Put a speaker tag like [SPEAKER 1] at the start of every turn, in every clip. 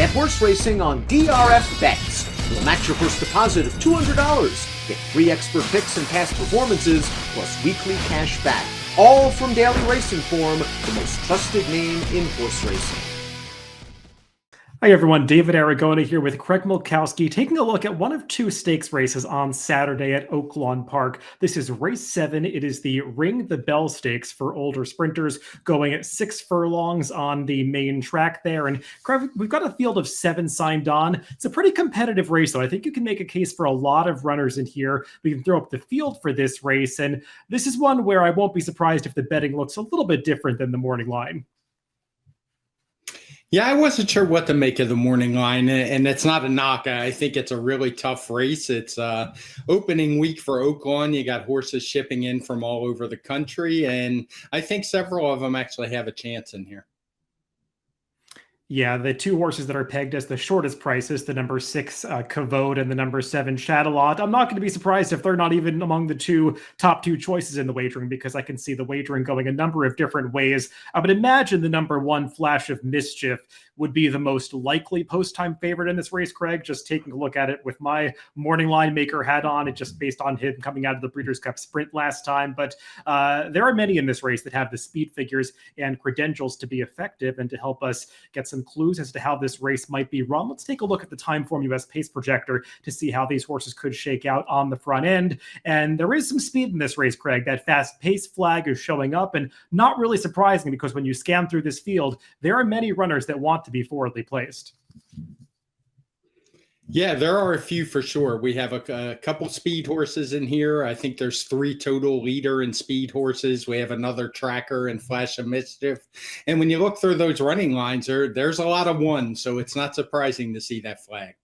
[SPEAKER 1] Bet horse racing on DRF Bets. We'll match your first deposit of $200. Get free expert picks and past performances, plus weekly cash back. All from Daily Racing Form, the most trusted name in horse racing.
[SPEAKER 2] Hi everyone, David Aragona here with Craig Milkowski, taking a look at one of two stakes races on Saturday at Oaklawn Park. This is race 7. It is the Ring the Bell Stakes for older sprinters, going at 6 furlongs on the main track there. And Craig, we've got a field of 7 signed on. It's a pretty competitive race, though. I think you can make a case for a lot of runners in here. We can throw up the field for this race, and this is one where I won't be surprised if the betting looks a little bit different than the morning line.
[SPEAKER 3] Yeah, I wasn't sure what to make of the morning line, and it's not a knock. I think it's a really tough race. It's opening week for Oaklawn. You got horses shipping in from all over the country, and I think several of them actually have a chance in here.
[SPEAKER 2] Yeah, the two horses that are pegged as the shortest prices, the number 6 Kavod and the number 7 Shadalot. I'm not going to be surprised if they're not even among the top two choices in the wagering, because I can see the wagering going a number of different ways. I would imagine the number 1 Flash of Mischief would be the most likely post-time favorite in this race, Craig. Just taking a look at it with my morning line maker hat on, it just based on him coming out of the Breeders' Cup Sprint last time. But there are many in this race that have the speed figures and credentials to be effective and to help us get some clues as to how this race might be run. Let's take a look at the Timeform US pace projector to see how these horses could shake out on the front end. And there is some speed in this race, Craig. That fast pace flag is showing up, and not really surprising, because when you scan through this field, there are many runners that want to be forwardly placed.
[SPEAKER 3] Yeah, there are a few for sure. We have a couple speed horses in here. I think there's 3 total leader and speed horses. We have another tracker and Flash of Mischief. And when you look through those running lines, there's a lot of ones, so it's not surprising to see that flag.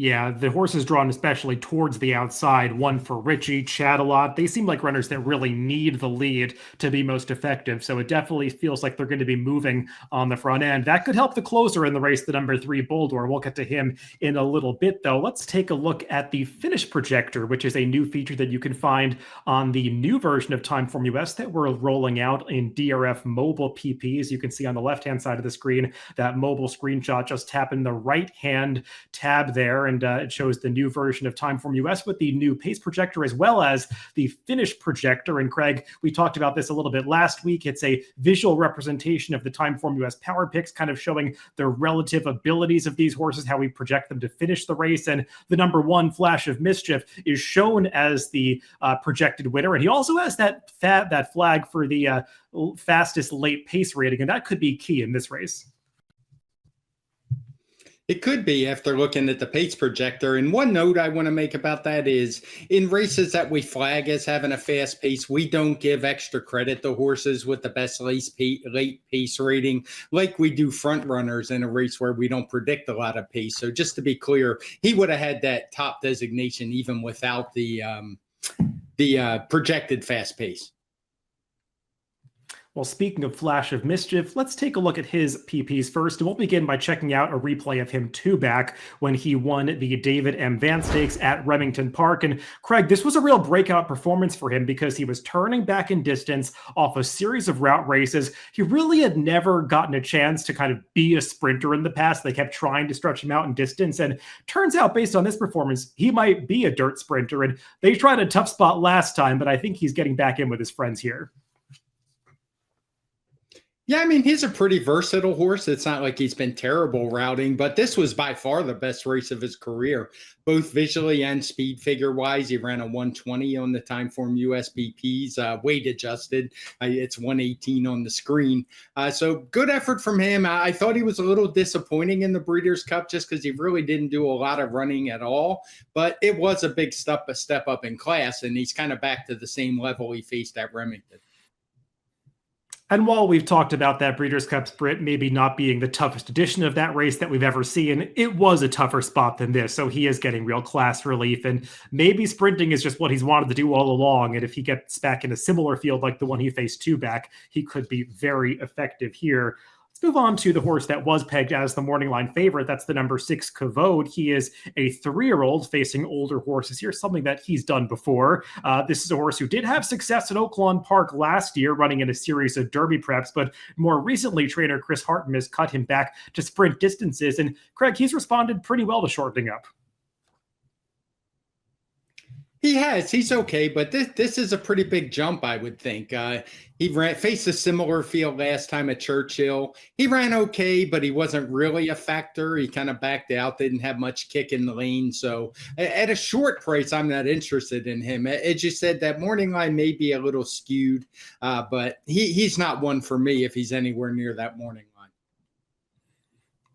[SPEAKER 2] Yeah, the horses drawn especially towards the outside, one for Richie, Shadalot. They seem like runners that really need the lead to be most effective. So it definitely feels like they're going to be moving on the front end. That could help the closer in the race, the number 3 Boldor. We'll get to him in a little bit, though. Let's take a look at the finish projector, which is a new feature that you can find on the new version of Timeform US that we're rolling out in DRF mobile PPs. You can see on the left-hand side of the screen, that mobile screenshot. Just tap in the right-hand tab there, and it shows the new version of Timeform US with the new pace projector as well as the finish projector. And Craig, we talked about this a little bit last week. It's a visual representation of the Timeform US power picks, kind of showing the relative abilities of these horses, how we project them to finish the race. And the number 1 Flash of Mischief is shown as the projected winner. And he also has that flag for the fastest late pace rating, and that could be key in this race.
[SPEAKER 3] It could be after looking at the pace projector. And one note I want to make about that is in races that we flag as having a fast pace, we don't give extra credit to horses with the best late pace rating like we do front runners in a race where we don't predict a lot of pace. So just to be clear, he would have had that top designation even without the projected fast pace.
[SPEAKER 2] Well, speaking of Flash of Mischief, let's take a look at his PPs first. And we'll begin by checking out a replay of him 2 back when he won the David M. Vance Stakes at Remington Park. And Craig, this was a real breakout performance for him because he was turning back in distance off a series of route races. He really had never gotten a chance to kind of be a sprinter in the past. They kept trying to stretch him out in distance. And turns out, based on this performance, he might be a dirt sprinter. And they tried a tough spot last time, but I think he's getting back in with his friends here.
[SPEAKER 3] Yeah, I mean, he's a pretty versatile horse. It's not like he's been terrible routing, but this was by far the best race of his career, both visually and speed figure-wise. He ran a 120 on the Timeform US PPs, weight adjusted. It's 118 on the screen. So good effort from him. I thought he was a little disappointing in the Breeders' Cup just because he really didn't do a lot of running at all, but it was a big step up in class, and he's kind of back to the same level he faced at Remington.
[SPEAKER 2] And while we've talked about that Breeders' Cup Sprint maybe not being the toughest edition of that race that we've ever seen, it was a tougher spot than this. So he is getting real class relief. And maybe sprinting is just what he's wanted to do all along. And if he gets back in a similar field like the one he faced 2 back, he could be very effective here. Let's move on to the horse that was pegged as the morning line favorite. That's the number 6 Kavod. He is a 3-year-old facing older horses here, something that he's done before. This is a horse who did have success at Oaklawn Park last year, running in a series of Derby preps, but more recently, trainer Chris Hartman has cut him back to sprint distances. And Craig, he's responded pretty well to shortening up.
[SPEAKER 3] He has. He's okay, but this is a pretty big jump, I would think. He faced a similar field last time at Churchill. He ran okay, but he wasn't really a factor. He kind of backed out, didn't have much kick in the lane. So at a short price, I'm not interested in him. As you said, that morning line may be a little skewed, but he's not one for me if he's anywhere near that morning line.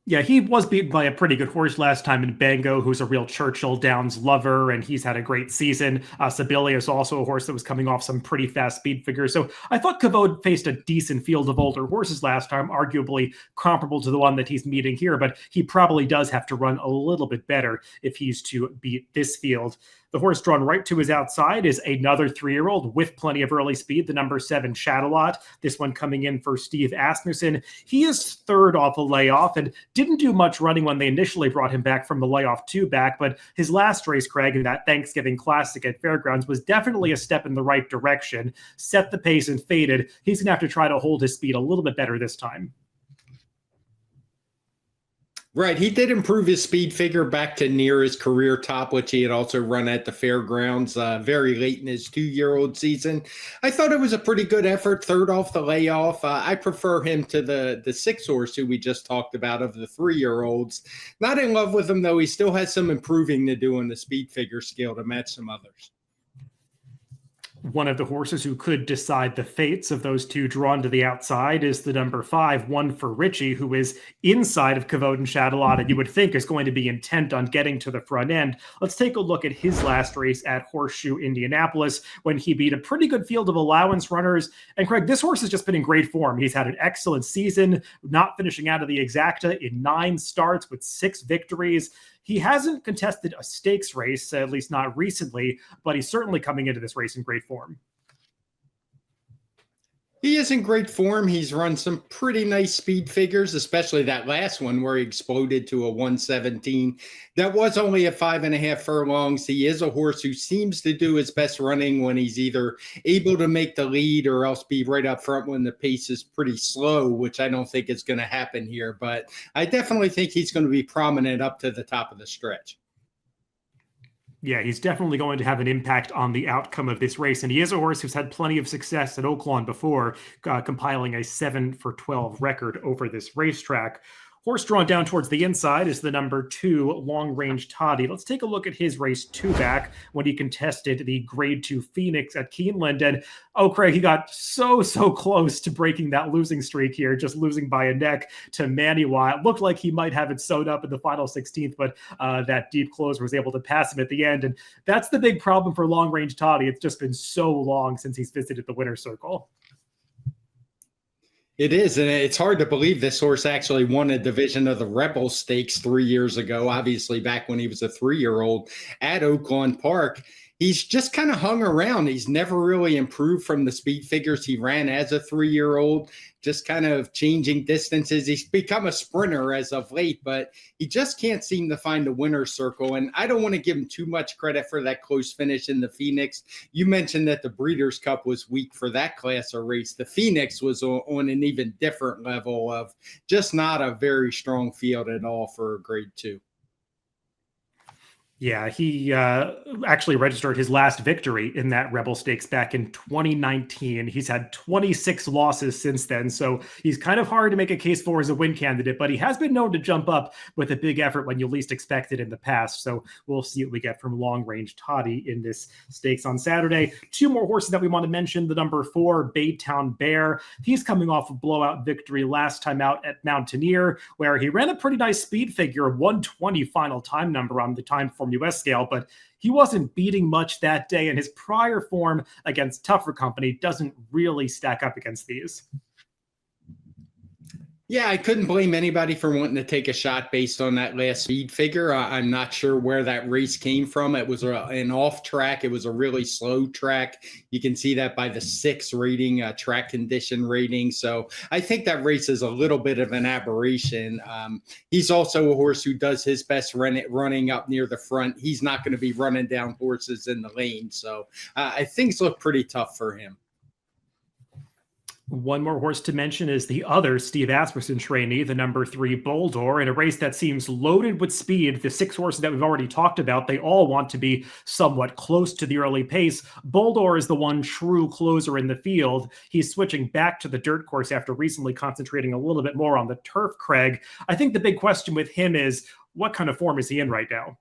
[SPEAKER 2] Yeah, he was beaten by a pretty good horse last time in Bango, who's a real Churchill Downs lover, and he's had a great season. Sibilia is also a horse that was coming off some pretty fast speed figures. So I thought Kavod faced a decent field of older horses last time, arguably comparable to the one that he's meeting here, but he probably does have to run a little bit better if he's to beat this field. The horse drawn right to his outside is another 3-year-old with plenty of early speed, the number 7 Chattelot. This one coming in for Steve Asmussen. He is third off a layoff and didn't do much running when they initially brought him back from the layoff 2 back, but his last race, Craig, in that Thanksgiving Classic at Fairgrounds was definitely a step in the right direction, set the pace and faded. He's going to have to try to hold his speed a little bit better this time.
[SPEAKER 3] Right. He did improve his speed figure back to near his career top, which he had also run at the fairgrounds very late in his 2-year-old season. I thought it was a pretty good effort, third off the layoff. I prefer him to the 6 horse who we just talked about of the 3-year-olds. Not in love with him, though. He still has some improving to do on the speed figure scale to match some others.
[SPEAKER 2] One of the horses who could decide the fates of those two drawn to the outside is the number 5, One for Richie, who is inside of Kavod and Chattelot, and you would think is going to be intent on getting to the front end. Let's take a look at his last race at Horseshoe, Indianapolis, when he beat a pretty good field of allowance runners. And Craig, this horse has just been in great form. He's had an excellent season, not finishing out of the exacta in 9 starts with 6 victories. He hasn't contested a stakes race, at least not recently, but he's certainly coming into this race in great form.
[SPEAKER 3] He is in great form. He's run some pretty nice speed figures, especially that last one where he exploded to a 117. That was only at 5.5 furlongs. He is a horse who seems to do his best running when he's either able to make the lead or else be right up front when the pace is pretty slow, which I don't think is going to happen here. But I definitely think he's going to be prominent up to the top of the stretch.
[SPEAKER 2] Yeah, he's definitely going to have an impact on the outcome of this race. And he is a horse who's had plenty of success at Oaklawn before, compiling a 7-for-12 record over this racetrack. Horse drawn down towards the inside is the number 2 Long Range Toddy. Let's take a look at his race 2 back when he contested the Grade 2 Phoenix at Keeneland. And, oh, Craig, he got so close to breaking that losing streak here, just losing by a neck to Maniwa. It looked like he might have it sewed up in the final 16th, but that deep closer was able to pass him at the end. And that's the big problem for Long Range Toddy. It's just been so long since he's visited the winner's circle.
[SPEAKER 3] It is, and it's hard to believe this horse actually won a division of the Rebel Stakes 3 years ago, obviously back when he was a 3-year-old at Oaklawn Park. He's just kind of hung around. He's never really improved from the speed figures he ran as a 3-year-old, just kind of changing distances. He's become a sprinter as of late, but he just can't seem to find the winner's circle. And I don't want to give him too much credit for that close finish in the Phoenix. You mentioned that the Breeders' Cup was weak for that class of race. The Phoenix was on an even different level of just not a very strong field at all for Grade 2.
[SPEAKER 2] Yeah, he actually registered his last victory in that Rebel Stakes back in 2019. He's had 26 losses since then, so he's kind of hard to make a case for as a win candidate, but he has been known to jump up with a big effort when you least expect it in the past, so we'll see what we get from Long Range Toddy in this stakes on Saturday. 2 more horses that we want to mention. The number 4, Baytown Bear. He's coming off a blowout victory last time out at Mountaineer, where he ran a pretty nice speed figure, 120 final time number on the time form US scale, but he wasn't beating much that day, and his prior form against tougher company doesn't really stack up against these.
[SPEAKER 3] Yeah, I couldn't blame anybody for wanting to take a shot based on that last speed figure. I'm not sure where that race came from. It was an off track. It was a really slow track. You can see that by the 6 rating, track condition rating. So I think that race is a little bit of an aberration. He's also a horse who does his best running up near the front. He's not going to be running down horses in the lane. So things look pretty tough for him.
[SPEAKER 2] One more horse to mention is the other Steve Asmussen trainee, the number 3 Boldor, in a race that seems loaded with speed. The 6 horses that we've already talked about, they all want to be somewhat close to the early pace. Boldor is the one true closer in the field. He's switching back to the dirt course after recently concentrating a little bit more on the turf, Craig. I think the big question with him is, what kind of form is he in right now?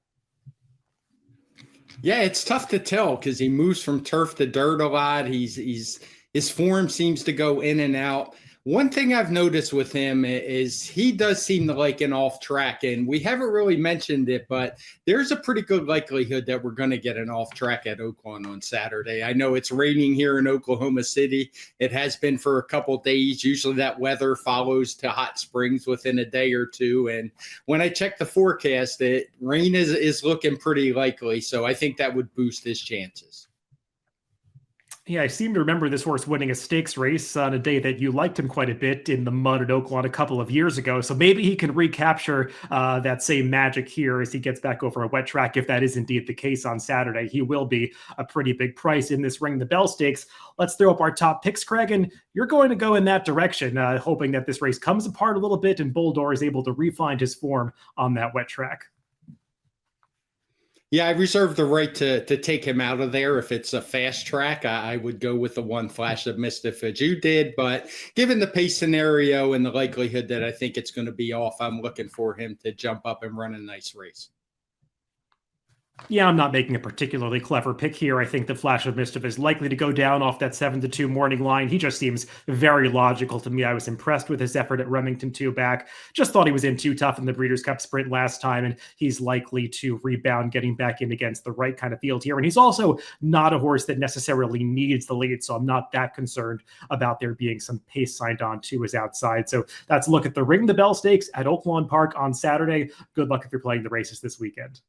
[SPEAKER 3] Yeah, it's tough to tell because he moves from turf to dirt a lot. His form seems to go in and out. One thing I've noticed with him is he does seem to like an off track, and we haven't really mentioned it, but there's a pretty good likelihood that we're going to get an off track at Oaklawn on Saturday. I know it's raining here in Oklahoma City. It has been for a couple days. Usually that weather follows to hot springs within a day or two. And when I check the forecast, rain is looking pretty likely. So I think that would boost his chances.
[SPEAKER 2] Yeah, I seem to remember this horse winning a stakes race on a day that you liked him quite a bit in the mud at Oaklawn a couple of years ago. So maybe he can recapture that same magic here as he gets back over a wet track. If that is indeed the case on Saturday, he will be a pretty big price in this Ring the Bell Stakes. Let's throw up our top picks, Craig, and you're going to go in that direction, hoping that this race comes apart a little bit and Boldor is able to refine his form on that wet track.
[SPEAKER 3] Yeah, I reserve the right to take him out of there. If it's a fast track, I would go with the one Flash of Mischief as you did. But given the pace scenario and the likelihood that I think it's going to be off, I'm looking for him to jump up and run a nice race.
[SPEAKER 2] Yeah, I'm not making a particularly clever pick here. I think the Flash of Mischief is likely to go down off that 7-2 morning line. He just seems very logical to me. I was impressed with his effort at Remington 2 back. Just thought he was in too tough in the Breeders' Cup Sprint last time, and he's likely to rebound getting back in against the right kind of field here. And he's also not a horse that necessarily needs the lead, so I'm not that concerned about there being some pace signed on to his outside. So that's a look at the Ring the Bell Stakes at Oaklawn Park on Saturday. Good luck if you're playing the races this weekend.